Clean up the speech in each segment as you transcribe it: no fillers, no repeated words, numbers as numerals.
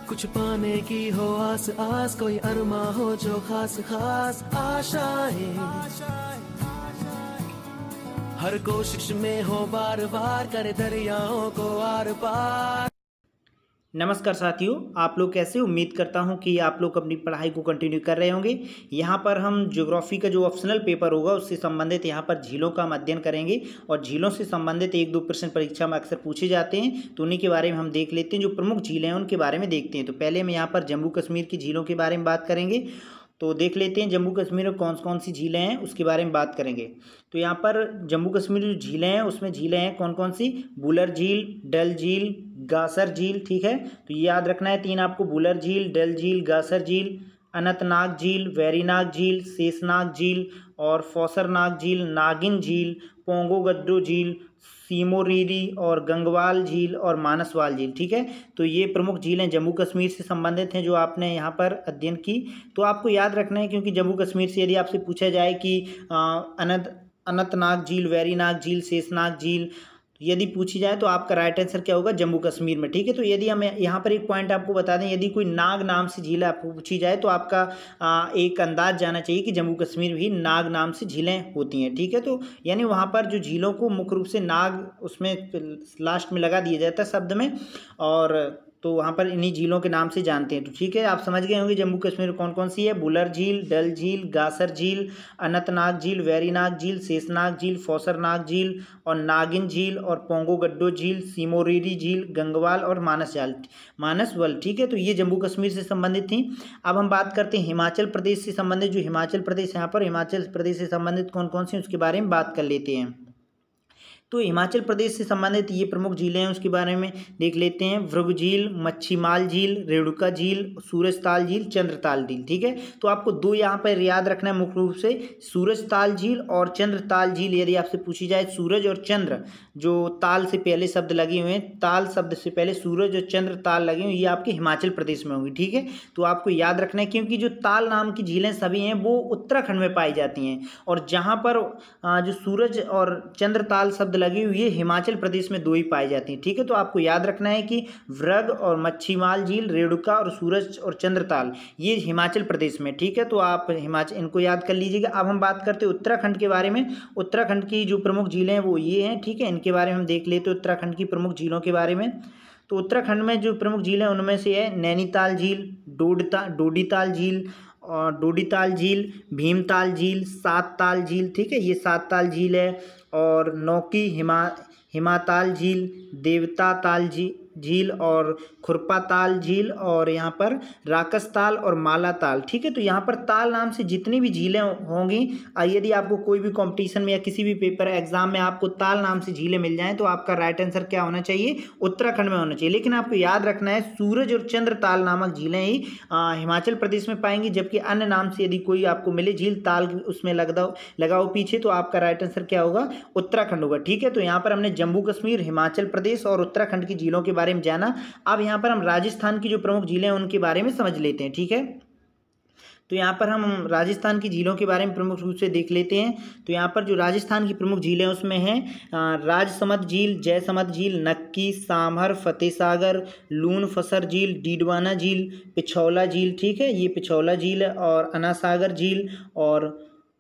कुछ पाने की हो आस आस, कोई अरमा हो जो खास खास आशाएं, हर कोशिश में हो बार बार, करे दरियाओं को आर पार। नमस्कार साथियों, आप लोग कैसे? उम्मीद करता हूं कि आप लोग अपनी पढ़ाई को कंटिन्यू कर रहे होंगे। यहां पर हम ज्योग्राफी का जो ऑप्शनल पेपर होगा उससे संबंधित यहां पर झीलों का हम अध्ययन करेंगे और झीलों से संबंधित 1-2 प्रश्न परीक्षा में अक्सर पूछे जाते हैं, तो उन्हीं के बारे में हम देख लेते हैं। जो प्रमुख झीलें हैं उनके बारे में देखते हैं। तो पहले हम यहाँ पर जम्मू कश्मीर की झीलों के बारे में बात करेंगे। तो देख लेते हैं जम्मू कश्मीर में कौन कौन सी झीलें हैं, उसके बारे में बात करेंगे। तो यहाँ पर जम्मू कश्मीर जो झीलें हैं उसमें झीलें हैं कौन कौन सी? बुलर झील, डल झील, गासर झील। ठीक है, तो ये याद रखना है 3 आपको: बुलर झील, डल झील, गासर झील, अनंतनाग झील, वेरीनाग झील, शेषनाग झील और फौसरनाग झील, नागिन झील, पोंगो गद्दो झील, सीमोरीरी और गंगवाल झील और मानसवाल झील। ठीक है, तो ये प्रमुख झीलें जम्मू कश्मीर से संबंधित हैं जो आपने यहाँ पर अध्ययन की। तो आपको याद रखना है, क्योंकि जम्मू कश्मीर से यदि आपसे पूछा जाए कि अनंतनाग झील, वेरीनाग झील, शेषनाग झील यदि पूछी जाए तो आपका राइट आंसर क्या होगा? जम्मू कश्मीर में। ठीक है, तो यदि हम यहाँ पर एक पॉइंट आपको बता दें, यदि कोई नाग नाम से झील आपको पूछी जाए तो आपका एक अंदाज जाना चाहिए कि जम्मू कश्मीर भी नाग नाम से झीलें होती हैं। ठीक है, तो यानी वहाँ पर जो झीलों को मुख्य रूप से नाग उसमें लास्ट में लगा दिया जाता है शब्द में, और तो वहाँ पर इन्हीं झीलों के नाम से जानते हैं। तो ठीक है, आप समझ गए होंगे जम्मू कश्मीर में कौन कौन सी है। बुलर झील, डल झील, गासर झील, अनंतनाग झील, वेरीनाग झील, शेषनाग झील, फौसरनाग झील और नागिन झील और पोंगो गद्दो झील, सीमोरीरी झील, गंगवाल और मानसवल। ठीक है, तो ये जम्मू कश्मीर से संबंधित थी। अब हम बात करते हैं हिमाचल प्रदेश से संबंधित। जो हिमाचल प्रदेश, यहाँ पर हिमाचल प्रदेश से संबंधित कौन कौन सी उसके बारे में बात कर लेते हैं। तो हिमाचल प्रदेश से संबंधित ये प्रमुख झीलें हैं उसके बारे में देख लेते हैं। भृगु झील, मच्छीमाल झील, रेणुका झील, सूरजताल झील, चंद्रताल झील। ठीक है, तो आपको 2 यहाँ पर याद रखना है मुख्य रूप से, सूरजताल झील और चंद्रताल झील। यदि आपसे पूछी जाए सूरज और चंद्र, जो ताल से पहले शब्द लगे हुए हैं, ताल शब्द से पहले सूरज और चंद्र ताल लगे हुए, ये आपके हिमाचल प्रदेश में होंगी। ठीक है, तो आपको याद रखना है, क्योंकि जो ताल नाम की झीलें सभी हैं वो उत्तराखंड में पाई जाती हैं, और जहाँ पर जो सूरज और चंद्र ताल शब्द लगी हुई है हिमाचल प्रदेश में 2 ही पाई जाती हैं। ठीक है, तो आपको याद रखना है कि वृग और मच्छीमाल झील, रेणुका और सूरज और चंद्रताल ये हिमाचल प्रदेश में। ठीक है, तो आप हिमाचल इनको याद कर लीजिएगा। अब हम बात करते हैं उत्तराखंड के बारे में। उत्तराखंड की जो प्रमुख झीलें हैं वो ये हैं। ठीक है, इनके बारे में हम देख लेते हैं उत्तराखंड की प्रमुख झीलों के बारे में। तो उत्तराखंड में जो प्रमुख झीलें हैं उनमें से है नैनीताल झील, डोडीताल झील और डोडीताल झील, भीमताल झील, सातताल झील। ठीक है, ये सातताल झील है। और नौकी हिमाताल झील, देवता ताल झील और खुरपाताल झील और यहाँ पर राकसताल और मालाताल। ठीक है, तो यहाँ पर ताल नाम से जितनी भी झीलें होंगी, यदि आपको कोई भी कंपटीशन में या किसी भी पेपर एग्जाम में आपको ताल नाम से झीलें मिल जाएं तो आपका राइट आंसर क्या होना चाहिए? उत्तराखंड में होना चाहिए। लेकिन आपको याद रखना है सूरज और चंद्र ताल नामक झीलें ही हिमाचल प्रदेश में पाएंगी, जबकि अन्य नाम से यदि कोई आपको मिले झील, ताल उसमें लगाओ पीछे, तो आपका राइट आंसर क्या होगा? उत्तराखंड होगा। ठीक है, तो यहाँ पर हमने जम्मू कश्मीर, हिमाचल प्रदेश और उत्तराखंड की झीलों के बारे में जाना। अब यहाँ पर हम राजस्थान की जो प्रमुख झीलें हैं उनके बारे में समझ लेते हैं। ठीक है, तो यहाँ पर हम राजस्थान की झीलों के बारे में प्रमुख रूप से देख लेते हैं। तो यहाँ पर जो राजस्थान की प्रमुख झीलें उसमें हैं राजसमंद झील, जयसमंद झील, नक्की, सामहर, फतेहसागर, लून फसर झील, डीडवाना झील, पिछौला झील। ठीक है, ये पिछौला झील है। और अनासागर झील और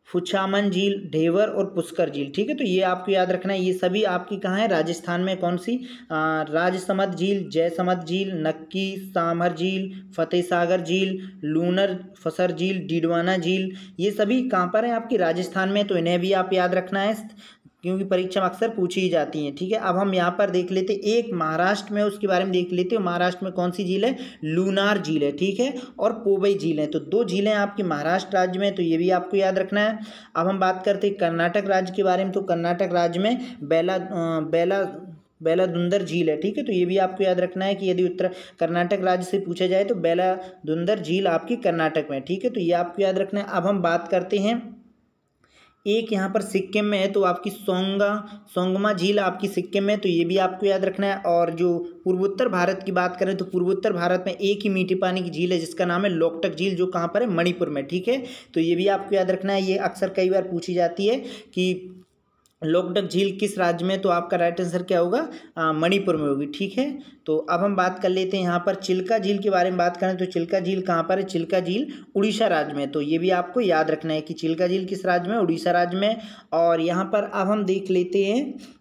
फुछामन झील, ढेवर और पुष्कर झील। ठीक है, तो ये आपको याद रखना है। ये सभी आपकी कहाँ है? राजस्थान में। कौन सी? राजसमंद झील, जयसमंद झील, नक्की, सामहर झील, फतेहसागर झील, लूनर फसर झील, डीडवाना झील, ये सभी कहाँ पर है? आपकी राजस्थान में। तो इन्हें भी आप याद रखना है, क्योंकि परीक्षा में अक्सर पूछी ही जाती हैं। ठीक है, अब हम यहाँ पर देख लेते एक महाराष्ट्र में, उसके बारे में देख लेते हैं। महाराष्ट्र में कौन सी झील है? लूनार झील है। ठीक है, और पोवई झील है। तो 2 झीलें आपकी महाराष्ट्र राज्य में, तो ये भी आपको याद रखना है। अब हम बात करते हैं कर्नाटक राज्य के बारे में। तो कर्नाटक राज्य में बेलादुंदर झील है। ठीक है, तो ये भी आपको याद रखना है कि यदि उत्तर कर्नाटक राज्य से पूछा जाए तो बेलादुंदर झील आपकी कर्नाटक में। ठीक है, तो ये आपको याद रखना है। अब हम बात करते हैं एक यहाँ पर सिक्किम में है, तो आपकी सोंगमा झील आपकी सिक्किम में, तो ये भी आपको याद रखना है। और जो पूर्वोत्तर भारत की बात करें तो पूर्वोत्तर भारत में एक ही मीठे पानी की झील है जिसका नाम है लोकटक झील, जो कहाँ पर है? मणिपुर में। ठीक है, तो ये भी आपको याद रखना है। ये अक्सर कई बार पूछी जाती है कि लोकटक झील किस राज्य में, तो आपका राइट आंसर क्या होगा, मणिपुर में होगी। ठीक है, तो अब हम बात कर लेते हैं यहाँ पर चिल्का झील के बारे में बात करें तो चिल्का झील कहाँ पर है, चिल्का झील उड़ीसा राज्य में। तो ये भी आपको याद रखना है कि चिल्का झील किस राज्य में, उड़ीसा राज्य में। और यहाँ पर अब हम देख लेते हैं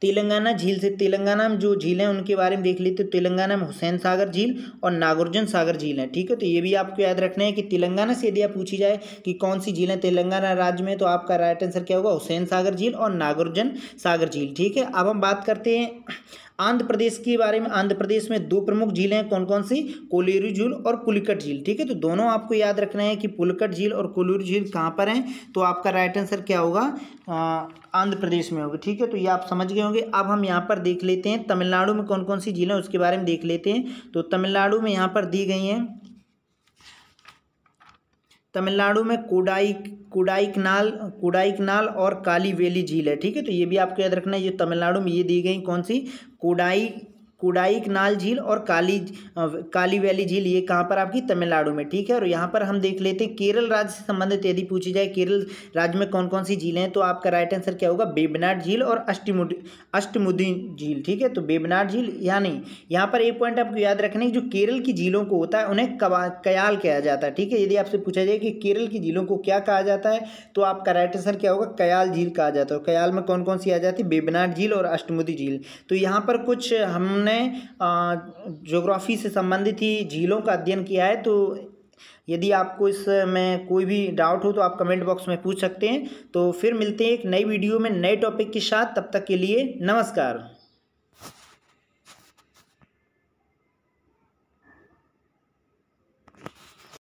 तेलंगाना झील से, तेलंगाना में जो झील हैं उनके बारे में देख लेते हैं। तेलंगाना में हुसैन सागर झील और नागार्जुन सागर झील है। ठीक है, तो ये भी आपको याद रखना है कि तेलंगाना से यदि आप पूछी जाए कि कौन सी झील है तेलंगाना राज्य में, तो आपका राइट आंसर क्या होगा, हुसैन सागर झील और नागार्जुन सागर झील। ठीक है, अब हम बात करते हैं आंध्र प्रदेश के बारे में। आंध्र प्रदेश में दो प्रमुख झीलें हैं, कौन कौन सी, कोलेरू झील और पुलिकट झील। ठीक है, तो दोनों आपको याद रखना है कि पुलिकट झील और कोलेरू झील कहाँ पर हैं, तो आपका राइट आंसर क्या होगा, आंध्र प्रदेश में होगा। ठीक है, तो ये आप समझ गए होंगे। अब हम यहाँ पर देख लेते हैं तमिलनाडु में कौन कौन सी झीलें हैं उसके बारे में देख लेते हैं। तो तमिलनाडु में यहाँ पर दी गई हैं, तमिलनाडु में कोडाईकनाल और काली वेली झील है। ठीक है, तो ये भी आपको याद रखना है, ये तमिलनाडु में ये दी गई कौन सी, कोडाईकनाल झील और काली वैली झील, ये कहाँ पर आपकी तमिलनाडु में। ठीक है, और यहाँ पर हम देख लेते हैं केरल राज्य से संबंधित यदि पूछी जाए केरल राज्य में कौन कौन सी झीलें हैं, तो आपका राइट आंसर क्या होगा, बेबनाड झील और अष्टमुदी झील। ठीक है, तो बेबनाड झील, यानी यहाँ पर एक पॉइंट आपको याद रखना है, जो केरल की झीलों को होता है उन्हें कयाल कहा जाता है। ठीक है, यदि आपसे पूछा जाए कि केरल की झीलों को क्या कहा जाता है, तो आपका राइट आंसर क्या होगा, कयाल झील कहा जाता है। कयाल में कौन कौन सी आ जाती है, बेबनाड झील और अष्टमुदी झील। तो यहाँ पर कुछ हमने ज्योग्राफी से संबंधित ही झीलों का अध्ययन किया है। तो यदि आपको इसमें कोई भी डाउट हो तो आप कमेंट बॉक्स में पूछ सकते हैं। तो फिर मिलते हैं एक नई वीडियो में नए टॉपिक के साथ, तब तक के लिए नमस्कार।